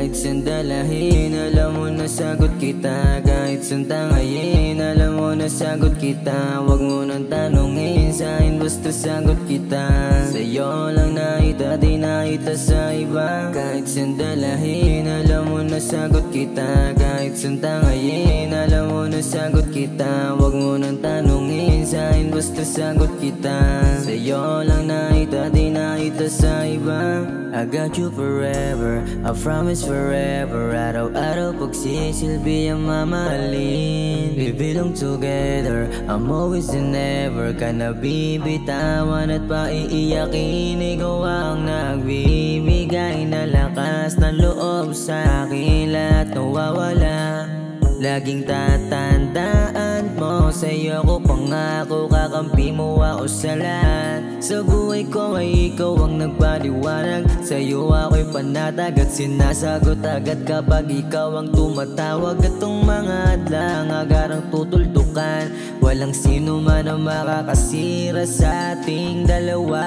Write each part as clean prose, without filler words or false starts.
Kahit sandalahin, alam mo na sagot kita. Kahit santangayin, alam mo na sagot kita. Huwag mo nang tanongin, sa'kin basta sagot kita. Sa'yo lang nakita, di nakita sa iba. Kahit sandalahin, alam mo na sagot kita. Kahit santangayin, alam mo na sagot kita. Huwag mo nang tanongin, sa'kin basta sagot kita. Sa'yo lang nakita, di nakita sa iba. I got you forever, I promise forever. Araw-araw pagsisilbi ang mamahalin. We belong together, I'm always and never. Ka na bibitawan at paiiyakin. Ikaw ang nagbibigay na lakas ng loob sa akin. Lahat nawawala, laging tatandaan mo. Sa'yo ko pangako, kakampi mo ako sa lahat. Sa buhay ko ay ikaw ang nagpaliwanag. Sa'yo ako'y panatag at sinasagot agad kapag ikaw ang tumatawag. At tong mga adlang agarang tutultukan, walang sino man ang makakasira sa ating dalawa.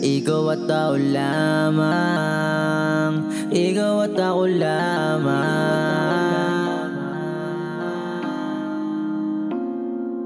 Ikaw at ako lamang, ikaw at ako lamang.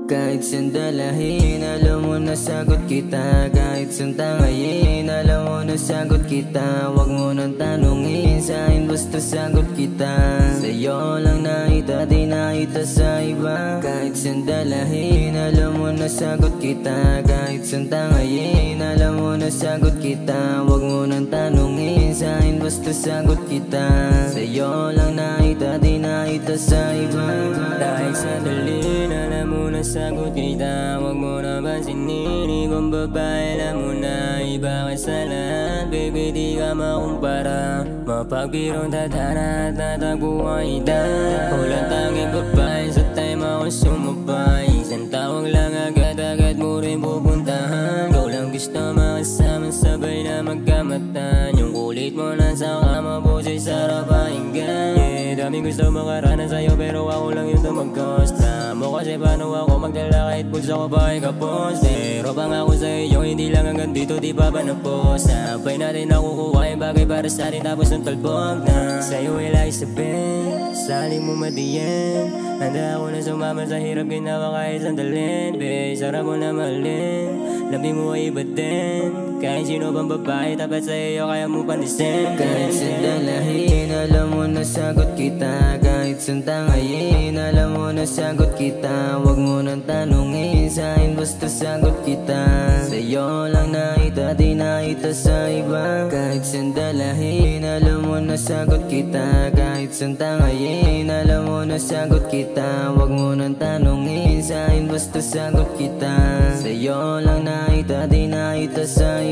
Kahit sandalahin, alam mo na sagot kita. Kahit santangayin, alam mo na sagot kita. Huwag mo nang tanongin, sa'kin basta sagot kita. Sa'yo lang nakita, di nakita sa iba. Kahit sandalahin, alam mo na sagot kita. Kahit santangayin, alam mo na sagot kita. Huwag mo nang tanongin, sa'kin basta sagot kita. Sa'yo lang nakita, di nakita sa iba. Dahil sandalin, alam mo na sagot kita. Huwag mo na pansinin, ikong babae, alam mo na iba ka sa lahat. Baby, di ka makumpara, mapagbirong tadhana at natagpuan kita. Walang tanging babae sa time ako sumabay. Isang tawag lang agad-agad mo rin pupuntahan. Ikaw lang gusto makasama, sabay na magkamatan. Yung kulit mo nasa kama, boses sarap pakinggan. Daming gusto makaranas sa'yo pero ako lang yung tumagkosta mo. Kasi paano ako magdala kahit pulso ko ba ay kapos. Pero pangako sa'yo hindi lang hanggang dito, di pa ba napos. Sabay natin nakukuha yung bagay para sa atin tapos ng talbog na sa'yo ay lagi sabihin, saling mo madiyan. Handa ako na sumama sa hirap, ginawa kahit sandalin. Babe, sarap mo na mahalin, labi mo ay iba din. Kahit sino bang babae tapat sa iyo, kaya mo pandisin. Kahit sandalahin, alam mo na sagot kita. Kahit santangayin, alam mo na sagot kita. Huwag mo nang tanongin, sa'kin basta sagot kita. Sa'yo lang nakita, di nakita sa iba. Kahit sandalahin, alam mo na sagot kita. Kahit santangayin, alam mo na sagot kita. Huwag mo nang tanongin, sa'kin basta sagot kita. Sa'yo lang nakita, di nakita sa iba.